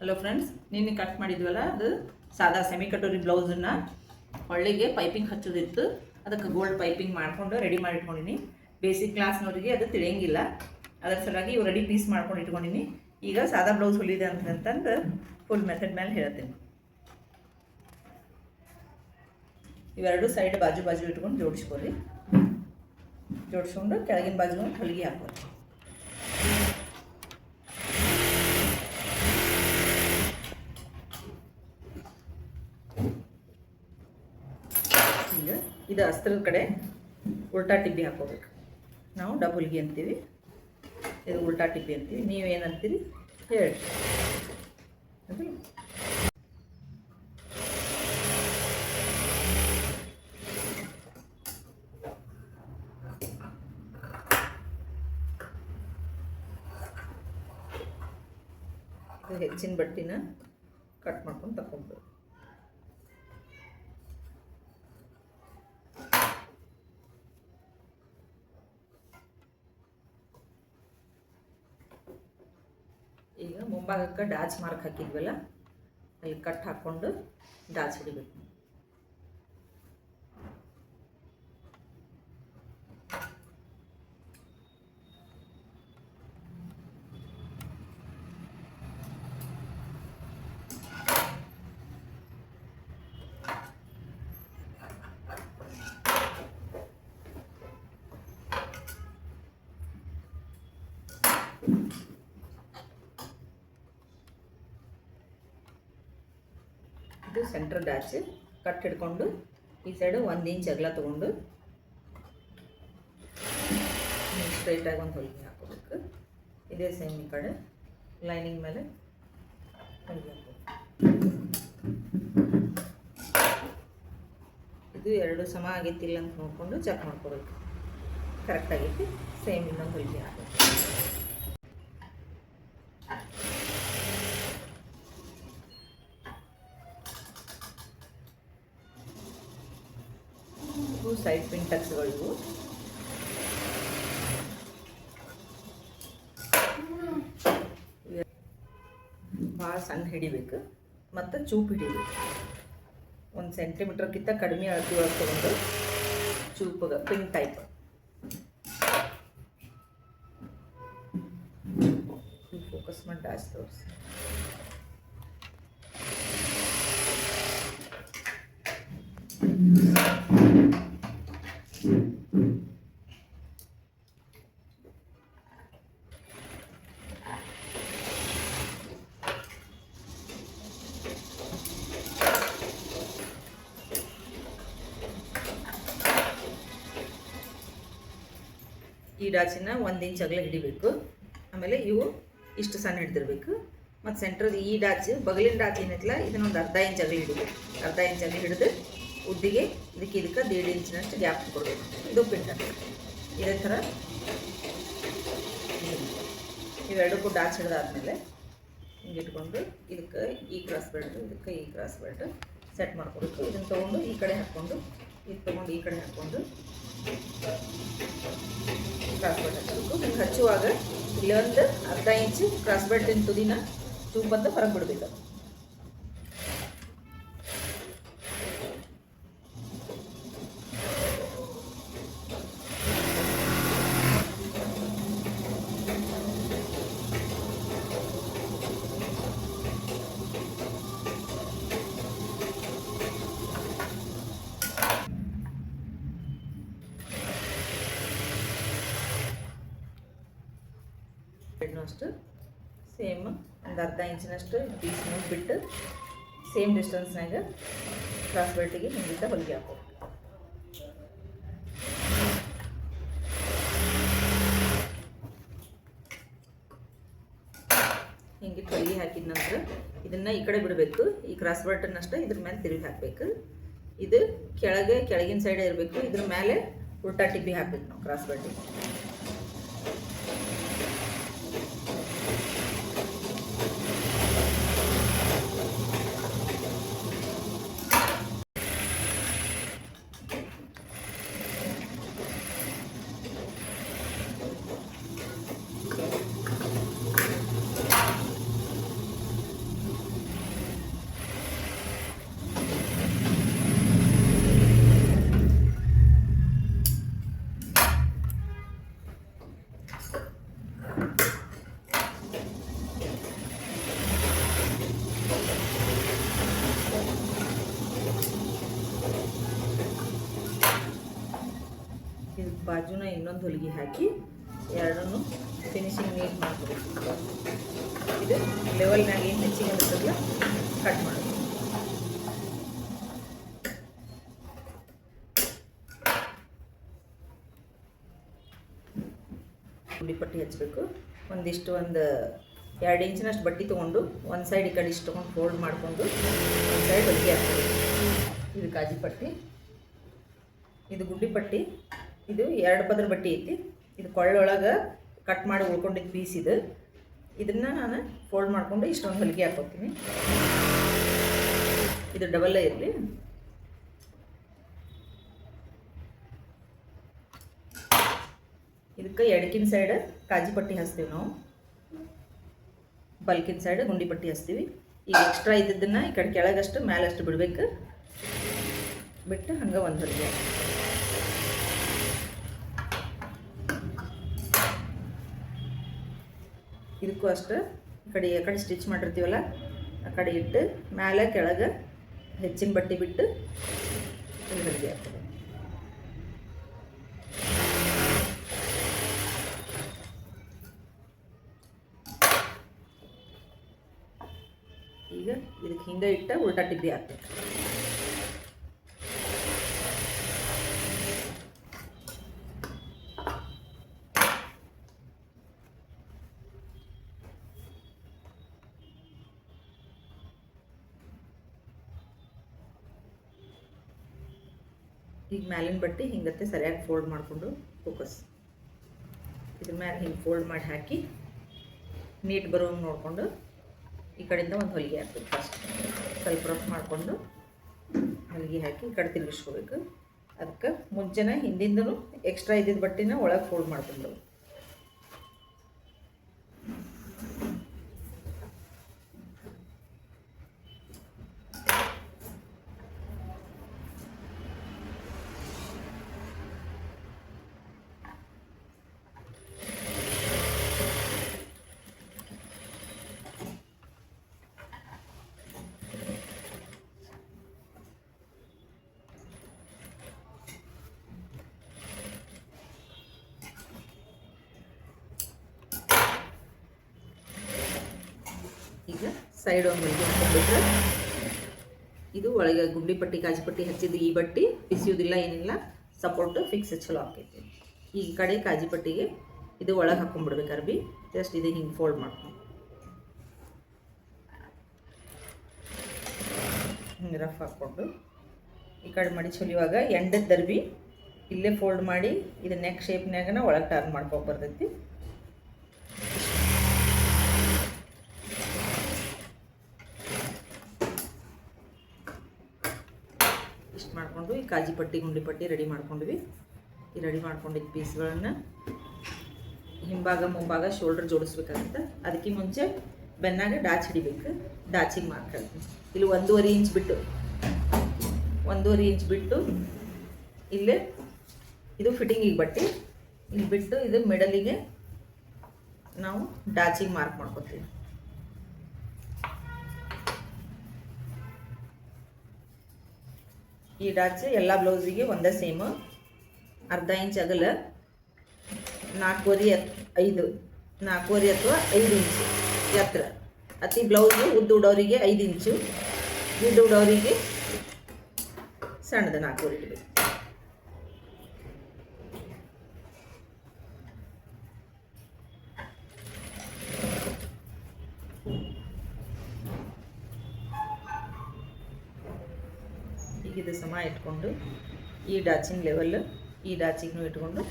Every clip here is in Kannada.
ಹಲೋ ಫ್ರೆಂಡ್ಸ್, ನಿನ್ನೆ ಕಟ್ ಮಾಡಿದ್ವಲ್ಲ ಅದು ಸಾದಾ ಸೆಮಿ ಕಟೋರಿ ಬ್ಲೌಸನ್ನು ಒಳ್ಳೆಗೆ ಪೈಪಿಂಗ್ ಹಚ್ಚೋದಿತ್ತು. ಅದಕ್ಕೆ ಗೋಲ್ಡ್ ಪೈಪಿಂಗ್ ಮಾಡಿಕೊಂಡು ರೆಡಿ ಮಾಡಿ ಇಟ್ಕೊಂಡಿನಿ. ಬೇಸಿಕ್ ಕ್ಲಾಸ್ನವರಿಗೆ ಅದು ತಿಳಿಯಂಗಿಲ್ಲ, ಅದರ ಸಲುವಾಗಿ ಇವು ರೆಡಿ ಪೀಸ್ ಮಾಡ್ಕೊಂಡು ಇಟ್ಕೊಂಡಿನಿ. ಈಗ ಸಾದಾ ಬ್ಲೌಸ್ ಹೊಲಿದೆ ಅಂತಂದು ಫುಲ್ ಮೆಥಡ್ ಮೇಲೆ ಹೇಳ್ತೀನಿ. ಇವೆರಡು ಸೈಡ್ ಬಾಜು ಬಾಜು ಇಟ್ಕೊಂಡು ಜೋಡಿಸ್ಕೊರಿ. ಜೋಡಿಸ್ಕೊಂಡು ಕೆಳಗಿನ ಬಾಜು ಹೊಲಿಗೆ ಹಾಕೋರಿ. ಈಗ ಇದು ಅಸ್ತ್ರದ ಕಡೆ ಉಲ್ಟಾ ಟಿಬ್ಬಿ ಹಾಕೋಬೇಕು. ನಾವು ಡಬುಲ್ಗಿ ಅಂತೀವಿ, ಇದು ಉಲ್ಟಾ ಟಿಬ್ಬಿ ಅಂತೀವಿ. ನೀವೇನಂತೀರಿ ಹೇಳಿ. ಅದು ಹೆಚ್ಚಿನ ಬಟ್ಟಿನ ಕಟ್ ಮಾಡ್ಕೊಂಡು ತಗೊಂಡ್ಬೇಕು. ಈಗ ಮುಂಭಾಗಕ್ಕೆ ಡಾಚ್ ಮಾರ್ಕ್ ಹಾಕಿದ್ವಲ್ಲ, ಅಲ್ಲಿ ಕಟ್ ಹಾಕ್ಕೊಂಡು ಡಾಚ್ ಹಿಡಿಬೇಕು. ಇದು ಸೆಂಟ್ರ್ ಡ್ಯಾಚ್ ಕಟ್ ಹಿಡ್ಕೊಂಡು ಈ ಸೈಡು 1 ಇಂಚ್ ಅಗಲ ತೊಗೊಂಡು ಸ್ಟ್ರೈಟಾಗಿ ಒಂದು ಹೊಲಿಗೆ ಹಾಕೋಬೇಕು. ಇದೇ ಸೇಮ್ ಈ ಕಡೆ ಲೈನಿಂಗ್ ಮೇಲೆ ಹೊಲಿಗೆ ಹಾಕೋಬೇಕು. ಇದು ಎರಡು ಸಮ ಆಗೈತಿಲ್ಲ ಅಂತ ನೋಡಿಕೊಂಡು ಚೆಕ್ ಮಾಡ್ಕೋಬೇಕು. ಕರೆಕ್ಟ್ ಆಗೈತಿ, ಸೇಮ್ ಇನ್ನೊಂದು ಹೊಲಿಗೆ ಹಾಕೋಬೇಕು. ಸೈಡ್ ಪಿನ್ ಟಕ್ಸ್ಗಳಿವು. ಭಾಳ ಸಣ್ಣ ಹಿಡಿಬೇಕು ಮತ್ತು ಚೂಪ್ ಹಿಡಿಬೇಕು. 1 ಸೆಂಟಿಮೀಟರ್ಗಿಂತ ಕಡಿಮೆ ಅಳತೆ ಒಳಗೆ ತೊಗೊಂಡು ಚೂಪಗೆ ಪಿನ್ ಟೈಪ್ ಫೋಕಸ್ ಮಾಡಿ ಡಾಚ್ ತೋರಿಸಿ. ಈ ಡಾಚಿನ 1 ಇಂಚ್ ಅಗಲ ಹಿಡಿಬೇಕು. ಆಮೇಲೆ ಇವು ಇಷ್ಟು ಸಣ್ಣ ಹಿಡ್ದಿರ್ಬೇಕು. ಮತ್ತು ಸೆಂಟ್ರದ ಈ ಡಾಚ್ ಬಗಲಿನ ಡಾಚ್ ಏನೈತಲ್ಲ, ಇದನ್ನೊಂದು ಅರ್ಧ ಇಂಚ್ ಅಗಲ ಹಿಡಿಬೇಕು. ಅರ್ಧ ಇಂಚ್ ಅಗಲ ಹಿಡಿದು ಉದ್ದಿಗೆ ಇದಕ್ಕೆ 1.5 ಇಂಚಿನಷ್ಟು ಗ್ಯಾಪ್ ಕೊಡಬೇಕು. ಇದು ಪಿನ್ ಟಕ್. ಇದೇ ಥರ ಇವೆರಡಕ್ಕೂ ಡಾಚ್ ಹಿಡಿದಾದ್ಮೇಲೆ ಹಿಂಗೆ ಇಟ್ಕೊಂಡು ಇದಕ್ಕೆ ಈ ಕ್ರಾಸ್ ಬೆಲ್ಟ್, ಇದಕ್ಕೆ ಈ ಕ್ರಾಸ್ ಬೆಲ್ಟ್ ಸೆಟ್ ಮಾಡ್ಕೊಬೇಕು. ಇದನ್ನು ತೊಗೊಂಡು ಈ ಕಡೆ ಹಾಕ್ಕೊಂಡು, ಇದು ತೊಗೊಂಡು ಈ ಕಡೆ ಹಾಕ್ಕೊಂಡು ಕ್ರಾಸ್ ಬೆಲ್ಟ್ ಹಾಕಬೇಕು. ಹಿಂಗೆ ಹಚ್ಚುವಾಗ ಇಲ್ಲೊಂದು ಅರ್ಧ ಇಂಚು ಕ್ರಾಸ್ ಬೆಲ್ಟಿನ ತುದಿನ ಚೂಪಂತ ಹೊರಗೆ ಬಿಡಬೇಕು. ಅಷ್ಟು ಸೇಮ್ ಒಂದು ಅರ್ಧ ಇಂಚಿನಷ್ಟು ಪೀಸ್ ಬಿಟ್ಟು ಸೇಮ್ ಡಿಸ್ಟೆನ್ಸ್ನಾಗ ಕ್ರಾಸ್ ಬೆಲ್ಟಿಗೆ ಹಿಂಗಿದ್ದ ಹೊಲಿಗೆ ಹಾಕೋ. ಹಿಂಗಿಟ್ಟು ಹೊಲಿಗೆ ಹಾಕಿದ ನಂತರ ಇದನ್ನು ಈ ಕಡೆ ಬಿಡಬೇಕು. ಈ ಕ್ರಾಸ್ ಬೆಲ್ಟನ್ನಷ್ಟು ಇದ್ರ ಮೇಲೆ ತಿರುಗಿ ಹಾಕಬೇಕು. ಇದು ಕೆಳಗಿನ ಸೈಡೇ ಇರಬೇಕು. ಇದ್ರ ಮೇಲೆ ಉಲ್ಟಾ ಟಿಬ್ಬಿ ಹಾಕಬೇಕು ನಾವು ಕ್ರಾಸ್ ಬೆಲ್ಟಿಗೆ. ಬಾಜುನ ಇನ್ನೊಂದು ಹೊಲಿಗೆ ಹಾಕಿ ಎರಡನ್ನೂ ಫಿನಿಶಿಂಗ್ ನೀಟ್ ಮಾಡ್ಕೋಬೇಕು. ಇದು ಲೆವೆಲ್ನಾಗ ಏನು ಹೆಚ್ಚಿಗೆ ಬರ್ತದಲ್ಲ ಕಟ್ ಮಾಡೋದು. ಗುಂಡಿ ಪಟ್ಟಿ ಹಚ್ಚಬೇಕು. ಒಂದು 2 ಇಂಚಿನಷ್ಟು ಬಟ್ಟೆ ತೊಗೊಂಡು ಒಂದು ಸೈಡ್ ಈ ಕಡೆ ಇಷ್ಟು ತೊಗೊಂಡು ಫೋಲ್ಡ್ ಮಾಡಿಕೊಂಡು ಒಂದು ಸೈಡ್ ಹೊಲಿಗೆ ಹಾಕಬೇಕು. ಇದು ಕಾಜಿ ಪಟ್ಟಿ, ಇದು ಗುಂಡಿ ಪಟ್ಟಿ. ಇದು 2 ಪದರ ಬಟ್ಟೆ ಐತಿ. ಇದು ಕೊಳ್ಳೊಳಗೆ ಕಟ್ ಮಾಡಿ ಉಳ್ಕೊಂಡಿದ್ದು ಪೀಸ್ ಇದು. ಇದನ್ನು ನಾನು ಫೋಲ್ಡ್ ಮಾಡಿಕೊಂಡು ಇಷ್ಟೊಂದು ಹೊಲಿಗೆ ಹಾಕೋತೀನಿ. ಇದು ಡಬಲ್ಲೇ ಇರಲಿ. ಇದಕ್ಕೆ ಎಡಕಿನ ಸೈಡ್ ಕಾಜಿ ಪಟ್ಟಿ ಹಚ್ತೀವಿ ನಾವು, ಬಲ್ಕಿನ ಸೈಡ್ ಗುಂಡಿ ಪಟ್ಟಿ ಹಚ್ತೀವಿ. ಈಗ ಎಕ್ಸ್ಟ್ರಾ ಇದ್ದದ್ದನ್ನು ಈ ಕಡೆ ಕೆಳಗಷ್ಟು ಮೇಲಷ್ಟು ಬಿಡಬೇಕು. ಬಿಟ್ಟು ಹಂಗೆ ಒಂದು ಹೊಲಿಗೆ ಇದಕ್ಕೂ ಅಷ್ಟು ಈ ಕಡೆ ಸ್ಟಿಚ್ ಮಾಡಿರ್ತೀವಲ್ಲ ಆ ಕಡೆ ಇಟ್ಟು ಮೇಲೆ ಕೆಳಗೆ ಹೆಚ್ಚಿನ ಬಟ್ಟೆ ಬಿಟ್ಟು ಇಲ್ಲಿ ಹೊಲಿಗೆ ಹಾಕ್ತದೆ. ಈಗ ಇದಕ್ಕೆ ಹಿಂಗೆ ಇಟ್ಟ ಉಲ್ಟಾ ಟಿಬ್ಬಿ ಹಾಕ್ಬೇಕು. ಈಗ ಮ್ಯಾಲಿನ ಬಟ್ಟೆ ಹಿಂಗತ್ತೆ ಸರಿಯಾಗಿ ಫೋಲ್ಡ್ ಮಾಡಿಕೊಂಡು ಫೋಕಸ್ ಇದ್ರ ಮ್ಯಾಲೆ ಹಿಂಗೆ ಫೋಲ್ಡ್ ಮಾಡಿ ಹಾಕಿ ನೀಟ್ ಬರೋಂಗೆ ನೋಡಿಕೊಂಡು ಈ ಕಡೆಯಿಂದ ಒಂದು ಹೊಲಿಗೆ ಹಾಕ್ಬೇಕು. ಫಸ್ಟ್ ಸ್ವಲ್ಪ ರಫ್ ಮಾಡಿಕೊಂಡು ಹೊಲಿಗೆ ಹಾಕಿ ಈ ಕಡೆ ತಿರುಗಿಸ್ಕೋಬೇಕು. ಅದಕ್ಕೆ ಮುಂಚೆನೇ ಹಿಂದಿಂದನೂ ಎಕ್ಸ್ಟ್ರಾ ಇದ್ದಿದ್ದ ಬಟ್ಟೆನ ಒಳಗೆ ಫೋಲ್ಡ್ ಮಾಡ್ಕೊಂಡು ಈಗ ಸೈಡ್ ಒಂದು ಹೊಲಿಗೆ ಹಾಕ್ಬಿಟ್ರೆ ಇದು ಒಳಗೆ ಗುಂಡಿ ಪಟ್ಟಿ ಕಾಜಿ ಪಟ್ಟಿ ಹಚ್ಚಿದ್ದು ಈ ಬಟ್ಟೆ ಬಿಸಿಯೋದಿಲ್ಲ, ಏನಿಲ್ಲ, ಸಪೋರ್ಟ್ ಫಿಕ್ಸ್ ಚಲೋ ಆಕೈತಿ. ಈ ಕಡೆ ಕಾಜಿ ಪಟ್ಟಿಗೆ ಇದು ಒಳಗೆ ಹಾಕ್ಕೊಂಡ್ಬಿಡ್ಬೇಕು ಅರ್ಬಿ. ಜಸ್ಟ್ ಇದು ಹಿಂಗೆ ಫೋಲ್ಡ್ ಮಾಡ್ಕೊಂಡು ಹಿಂಗೆ ರಫ್ ಹಾಕ್ಕೊಂಡು ಈ ಕಡೆ ಮಡಿ ಹೊಲಿಯುವಾಗ ಎಂಡದ ದರ್ಬಿ ಇಲ್ಲೇ ಫೋಲ್ಡ್ ಮಾಡಿ ಇದು ನೆಕ್ ಶೇಪ್ನಾಗನ ಒಳಗೆ ಟರ್ನ್ ಮಾಡ್ಕೊಂಡು ಬರ್ತೈತಿ. ಇಷ್ಟು ಮಾಡಿಕೊಂಡು ಈ ಕಾಜಿ ಪಟ್ಟಿ ಗುಂಡಿ ಪಟ್ಟಿ ರೆಡಿ ಮಾಡ್ಕೊಂಡ್ವಿ. ಈ ರೆಡಿ ಮಾಡ್ಕೊಂಡಿದ್ದ ಪೀಸ್ಗಳನ್ನು ಹಿಂಭಾಗ ಮುಂಭಾಗ ಶೋಲ್ಡರ್ ಜೋಡಿಸ್ಬೇಕಾಗುತ್ತೆ. ಅದಕ್ಕೆ ಮುಂಚೆ ಬೆನ್ನಾಗ ಡಾಚ್ ಹಿಡಿಬೇಕು. ಡಾಚಿಗೆ ಮಾರ್ಕ್ ಹಾಕ್ತೀನಿ. ಇಲ್ಲಿ 1.5 ಇಂಚ್ ಬಿಟ್ಟು 1.5 ಇಂಚ್ ಬಿಟ್ಟು ಇಲ್ಲೇ ಇದು ಫಿಟ್ಟಿಂಗಿಗೆ ಬಟ್ಟೆ ಇಲ್ಲಿ ಬಿಟ್ಟು ಇದು ಮಿಡಲಿಗೆ ನಾವು ಡಾಚಿಗೆ ಮಾರ್ಕ್ ಮಾಡ್ಕೊತೀವಿ. ಈ ಡಾಚ್ ಎಲ್ಲ ಬ್ಲೌಸಿಗೆ ಒಂದೇ ಸೇಮ್. 1/2 ಇಂಚ್ ಅಗಲ, 4.5 ಅಥವಾ 5 ಇಂಚ್ ಎತ್ತರ. ಅತಿ ಬ್ಲೌಸು ಉದ್ದ ಉಡೋರಿಗೆ 5 ಇಂಚು, ಗಿಡ್ಡ ಉಡೋರಿಗೆ ಸಣ್ಣದ 4 ಇಡಬೇಕು. ಈಗ ಇದು ಸಮ ಇಟ್ಕೊಂಡು ಈ ಡಾಚಿನ ಲೆವೆಲ್ ಈ ಡಾಚಿಗೂ ಇಟ್ಕೊಂಡು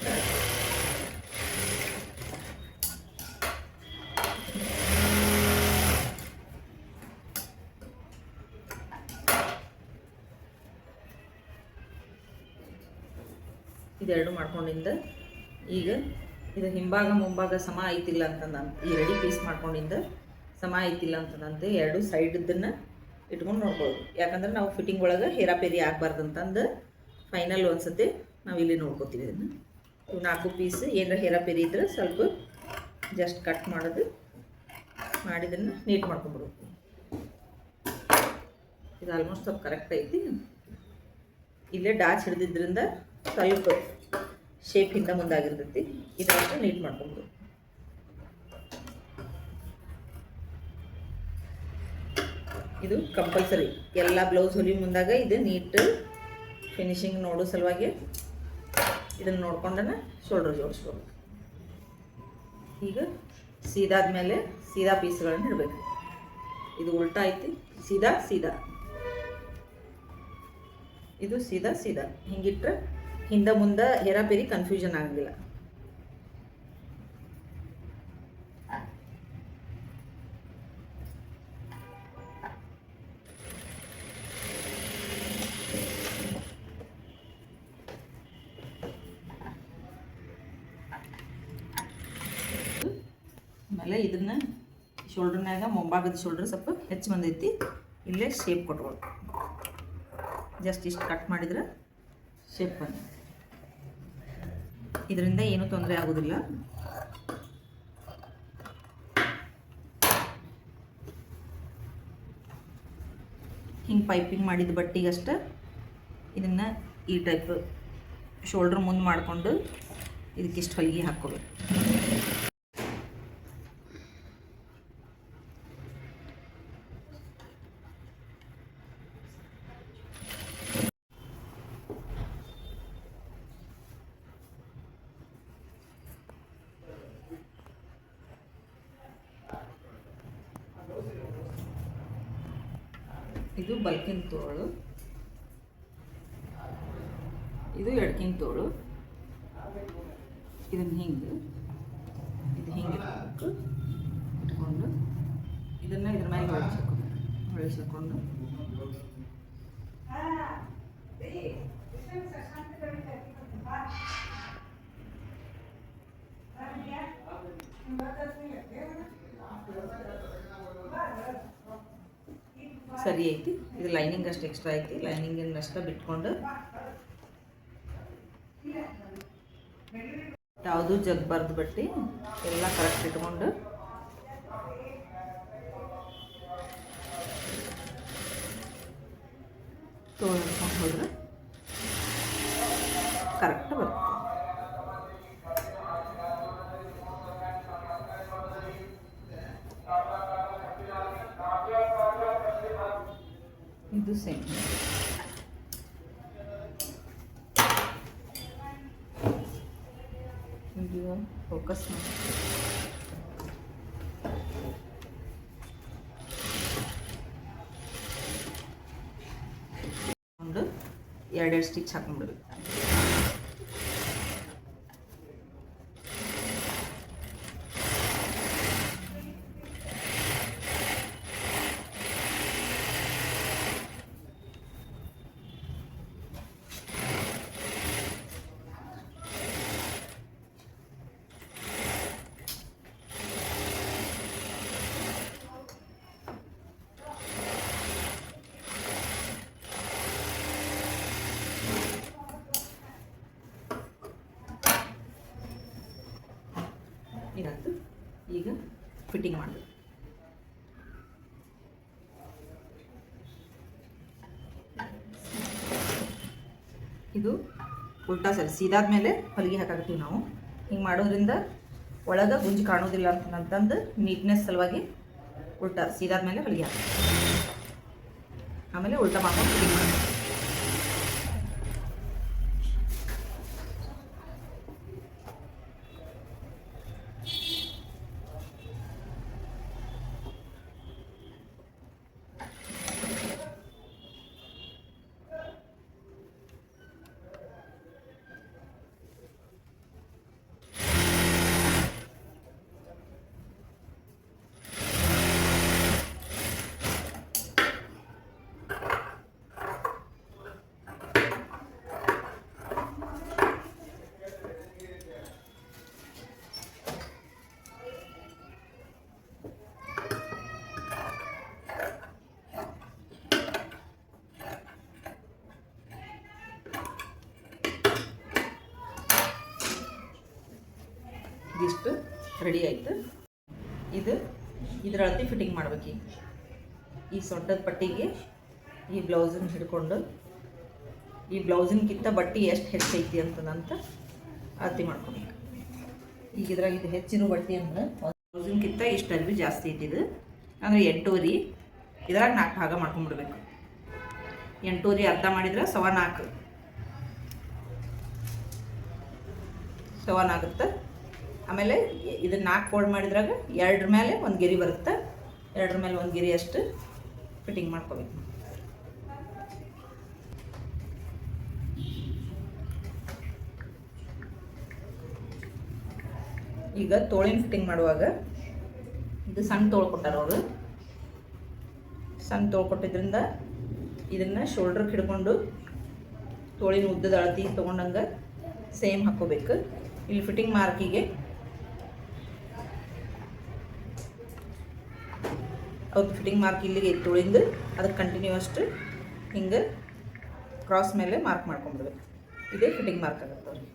ಇದೆರಡು ಮಾಡ್ಕೊಂಡಿಂದ ಈಗ ಇದು ಹಿಂಭಾಗ ಮುಂಭಾಗ ಸಮ ಐತಿಲ್ಲ ಅಂತಂದ ಈ ರೆಡಿ ಪೀಸ್ ಮಾಡ್ಕೊಂಡಿಂದ ಸಮ ಐತಿಲ್ಲ ಅಂತಂದಂತೆ ಎರಡು ಸೈಡದನ್ನು ಇಟ್ಕೊಂಡು ನೋಡ್ಕೊಳ್ಳೋದು. ಯಾಕಂದ್ರೆ ನಾವು ಫಿಟ್ಟಿಂಗ್ ಒಳಗೆ ಹೇರಾಪೇರಿ ಆಗಬಾರ್ದು ಅಂತಂದು ಫೈನಲ್ ಒಂದ್ಸತಿ ನಾವು ಇಲ್ಲಿ ನೋಡ್ಕೋತೀವಿ. ಇದನ್ನು ಇವು 4 ಪೀಸ್ ಏನಾರ ಹೇರಾಪೇರಿ ಇದ್ರೆ ಸ್ವಲ್ಪ ಜಸ್ಟ್ ಕಟ್ ಮಾಡೋದು ಮಾಡಿದನ್ನು ನೀಟ್ ಮಾಡ್ಕೊಂಡ್ಬಿಡ್ಬೇಕು. ಇದು ಆಲ್ಮೋಸ್ಟ್ ಸ್ವಲ್ಪ ಕರೆಕ್ಟ್ ಐತಿ. ಇಲ್ಲೇ ಡಾಚ್ ಹಿಡಿದಿದ್ದರಿಂದ ಸ್ವಲ್ಪ ಶೇಪ್ ಹಿಂದೆ ಮುಂದಾಗಿರ್ತೈತಿ. ಇದಷ್ಟು ನೀಟ್ ಮಾಡ್ಕೊಬೋದು. ಇದು ಕಂಪಲ್ಸರಿ ಎಲ್ಲ ಬ್ಲೌಸ್ ಹೊಲಿ ಮುಂದಾಗ ಇದು ನೀಟ್ ಫಿನಿಶಿಂಗ್ ನೋಡೋ ಸಲುವಾಗಿ ಇದನ್ನು ನೋಡ್ಕೊಂಡನ ಶೋಲ್ಡರ್ ಜೋಡಿಸ್ಬೇಕು. ಈಗ ಸೀದಾದ ಮೇಲೆ ಸೀದಾ ಪೀಸ್ಗಳನ್ನು ಇಡಬೇಕು. ಇದು ಉಲ್ಟಾ ಐತಿ, ಸೀದಾ ಸೀದಾ, ಇದು ಸೀದಾ ಸೀದಾ. ಹಿಂಗಿಟ್ರೆ ಹಿಂದೆ ಮುಂದೆ ಹೇರಾಪೇರಿ ಕನ್ಫ್ಯೂಷನ್ ಆಗಂಗಿಲ್ಲ. ಆಮೇಲೆ ಇದನ್ನು ಶೋಲ್ಡ್ರ್ನಾಗ ಮುಂಭಾಗದ ಶೋಲ್ಡ್ರ್ ಸ್ವಲ್ಪ ಹೆಚ್ಚು ಬಂದೈತಿ, ಇಲ್ಲೇ ಶೇಪ್ ಕೊಟ್ಕೊಳ್ಬೇಕು. ಜಸ್ಟ್ ಇಷ್ಟು ಕಟ್ ಮಾಡಿದ್ರೆ ಶೇಪ್ ಬಂದು, ಇದರಿಂದ ಏನೂ ತೊಂದರೆ ಆಗೋದಿಲ್ಲ. ಹಿಂಗೆ ಪೈಪಿಂಗ್ ಮಾಡಿದ ಬಟ್ಟೆಗಷ್ಟೇ ಇದನ್ನು ಈ ಟೈಪ್ ಶೋಲ್ಡ್ರ್ ಮುಂದೆ ಮಾಡಿಕೊಂಡು ಇದಕ್ಕಿಷ್ಟು ಹೊಲಿಗೆ ಹಾಕ್ಕೋಬೇಕು. ಇದು ಬಲ್ಕಿನ ತೋಳು, ಇದು ಎಡ್ಕಿನ ತೋಳು. ಇದನ್ನು ಹಿಂಗೆ ಇದು ಹಿಂಗೆ ಇಟ್ಕೊಂಡು ಇದನ್ನು ಇದ್ರ ಮೇಲೆ ಹೊಳಿಸ್ಕೊಂಡು ಸರಿ ಐತಿ. ಇದು ಲೈನಿಂಗ್ ಅಷ್ಟು ಎಕ್ಸ್ಟ್ರಾ ಐತಿ, ಲೈನಿಂಗಿನ ಅಷ್ಟೇ ಬಿಟ್ಕೊಂಡು ಯಾವುದು ಜಗ್ಬಾರ್ದು ಬಟ್ಟೆ ಎಲ್ಲ ಕರೆಕ್ಟ್ ಇಟ್ಕೊಂಡು ತೊಳ್ಕೊಂಡು ಹೋದ್ರೆ ಕರೆಕ್ಟ್ ಬರುತ್ತೆ. ಇದು ಸೇಮ್. ವಿಡಿಯೋ ಫೋಕಸ್ ಮಾಡಿ ಎರಡೆರಡು ಸ್ಟಿಚ್ ಹಾಕೊಂಡ್ಬಿಡ್ಬೇಕು. ಇದಾಯ್ತು. ಈಗ ಫಿಟ್ಟಿಂಗ್ ಮಾಡಬೇಕು. ಇದು ಉಲ್ಟಾ ಸರಿ ಸೀದಾದ ಮೇಲೆ ಹೊಲಿಗೆ ಹಾಕಾಕತ್ತೀವಿ ನಾವು. ಹಿಂಗೆ ಮಾಡೋದ್ರಿಂದ ಒಳಗೆ ಗುಂಜು ಕಾಣೋದಿಲ್ಲ ಅಂತಂದು ನೀಟ್ನೆಸ್ ಸಲುವಾಗಿ ಉಲ್ಟಾ ಸೀದಾದ ಮೇಲೆ ಹೊಲಿಗೆ ಹಾಕಿ ಆಮೇಲೆ ಉಲ್ಟಾ ಮಾಡ್ಕೊಂಡು ಫಿಟ್ಟಿಂಗ್ ಮಾಡಿ. ಇದಿಷ್ಟು ರೆಡಿ ಆಯಿತು. ಇದರ ಅಳತೆ ಫಿಟ್ಟಿಂಗ್ ಮಾಡ್ಬೇಕು. ಈ ಸೊಂಟದ ಪಟ್ಟಿಗೆ ಈ ಬ್ಲೌಸನ್ನು ಹಿಡ್ಕೊಂಡು ಈ ಬ್ಲೌಸಿನಕ್ಕಿಂತ ಬಟ್ಟೆ ಎಷ್ಟು ಹೆಚ್ಚೈತಿ ಅಂತಂತ ಅಳತೆ ಮಾಡ್ಕೊಬೇಕು. ಈಗ ಇದ್ರಾಗ ಇದು ಹೆಚ್ಚಿನ ಬಟ್ಟೆ ಅಂದ್ರೆ ಬ್ಲೌಸಿನ್ಕಿಂತ ಇಷ್ಟು ಅರ್ಬಿ ಜಾಸ್ತಿ ಇದ್ದಿದ್ದು ಅಂದರೆ 8.5. ಇದ್ರಾಗ 4 ಭಾಗ ಮಾಡ್ಕೊಂಡ್ಬಿಡ್ಬೇಕು. 8.5 ಅರ್ಧ ಮಾಡಿದ್ರೆ 4 ಆಗುತ್ತೆ. ಆಮೇಲೆ ಇದನ್ನು 4 ಫೋಲ್ಡ್ ಮಾಡಿದ್ರಾಗ 2 ಮೇಲೆ 1 ಗೆರೆ ಬರುತ್ತೆ. 2 ಮೇಲೆ 1 ಗೆರೆ ಅಷ್ಟು ಫಿಟ್ಟಿಂಗ್ ಮಾಡ್ಕೋಬೇಕು. ಈಗ ತೋಳಿನ ಫಿಟ್ಟಿಂಗ್ ಮಾಡುವಾಗ ಇದು ಸಣ್ಣ ತೋಳು ಕೊಟ್ಟಾರ ಅವರು. ಸಣ್ಣ ತೋಳು ಕೊಟ್ಟಿದ್ರಿಂದ ಇದನ್ನು ಶೋಲ್ಡ್ರಿಗೆ ಹಿಡ್ಕೊಂಡು ತೋಳಿನ ಉದ್ದದ ಅಳತಿ ತೊಗೊಂಡಂಗೆ ಸೇಮ್ ಹಾಕ್ಕೋಬೇಕು. ಇಲ್ಲಿ ಫಿಟ್ಟಿಂಗ್ ಮಾರ್ಕಿಗೆ ಅವ್ರದ್ದು ಫಿಟ್ಟಿಂಗ್ ಮಾರ್ಕ್ ಇಲ್ಲಿಗೆ ತೋಳಿಂದು ಅದಕ್ಕೆ ಕಂಟಿನ್ಯೂ ಅಷ್ಟು ಹಿಂಗೆ ಕ್ರಾಸ್ ಮೇಲೆ ಮಾರ್ಕ್ ಮಾಡ್ಕೊಂಡ್ಬಿಡ್ಬೇಕು. ಇದೇ ಫಿಟ್ಟಿಂಗ್ ಮಾರ್ಕ್ ಆಗುತ್ತೆ ಅವ್ರಿಗೆ.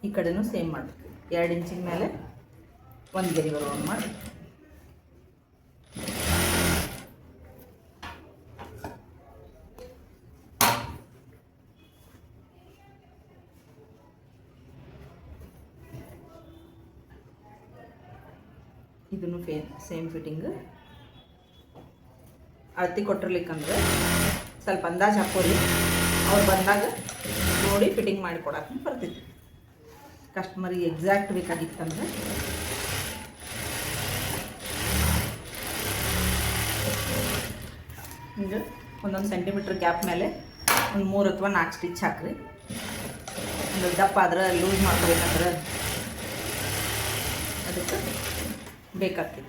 ಈ ಕಡೆನೂ ಸೇಮ್ ಮಾಡಬೇಕು. 2 ಇಂಚಿನ ಮೇಲೆ 1 ಗೆರೆ ಬರುವಂಗೆ ಮಾಡಿ ಇದನ್ನು ಸೇಮ್ ಫಿಟ್ಟಿಂಗ್ ಅಳತೆ ಕೊಟ್ಟಿರ್ಲಿಕ್ಕಂದ್ರೆ ಸ್ವಲ್ಪ ಅಂದಾಜು ಹಾಕೋರಿ. ಅವ್ರು ಬಂದಾಗ ನೋಡಿ ಫಿಟ್ಟಿಂಗ್ ಮಾಡಿ ಕೊಡಕ್ಕೆ ಬರ್ತಿತ್ತು. ಕಸ್ಟಮರಿಗೆ ಎಕ್ಸಾಕ್ಟ್ ಬೇಕಾಗಿತ್ತಂದ್ರೆ ಹಿಂಗೆ 1 ಸೆಂಟಿಮೀಟ್ರ್ ಗ್ಯಾಪ್ ಮೇಲೆ ಒಂದು 3 ಅಥವಾ 4 ಸ್ಟಿಚ್ ಹಾಕ್ರಿ. ಒಂದು ದಪ್ಪ ಆದ್ರೆ ಲೂಸ್ ಮಾಡ್ಕೋಬೇಕಂದ್ರೆ ಅದಕ್ಕೆ ಬೇಕಾಗ್ತದೆ.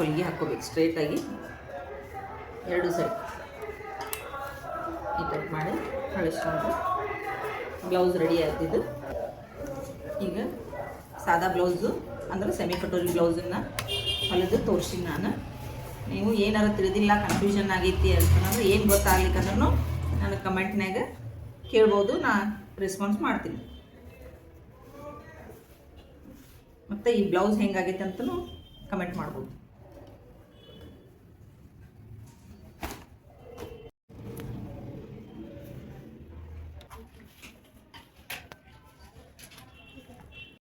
ಹೊಲಿಗೆ ಹಾಕ್ಕೋಬೇಕು ಸ್ಟ್ರೇಟಾಗಿ 2 ಸರಿ ಈ ಟೈಪ್ ಮಾಡಿ ಕಳಿಸ್ಕೊಂಡು ಬ್ಲೌಸ್ ರೆಡಿ ಆಗ್ತಿದ್ದು. ಈಗ ಸಾದಾ ಬ್ಲೌಸು ಅಂದರೆ ಸೆಮಿ ಕಟೋರಿ ಬ್ಲೌಸನ್ನು ಹೊಲಿದು ತೋರಿಸಿ ನಾನು. ನೀವು ಏನಾರ ತಿಳಿದಿಲ್ಲ, ಕನ್ಫ್ಯೂಷನ್ ಆಗೈತಿ ಅಂತಂದ್ರೆ ಏನು ಗೊತ್ತಾಗ್ಲಿಕ್ಕಂದ್ರೂ ನನಗೆ ಕಮೆಂಟ್ನಾಗ ಕೇಳ್ಬೋದು, ನಾನು ರೆಸ್ಪಾನ್ಸ್ ಮಾಡ್ತೀನಿ. ಮತ್ತು ಈ ಬ್ಲೌಸ್ ಹೆಂಗಾಗೈತೆ ಅಂತಲೂ ಕಮೆಂಟ್ ಮಾಡ್ಬೋದು.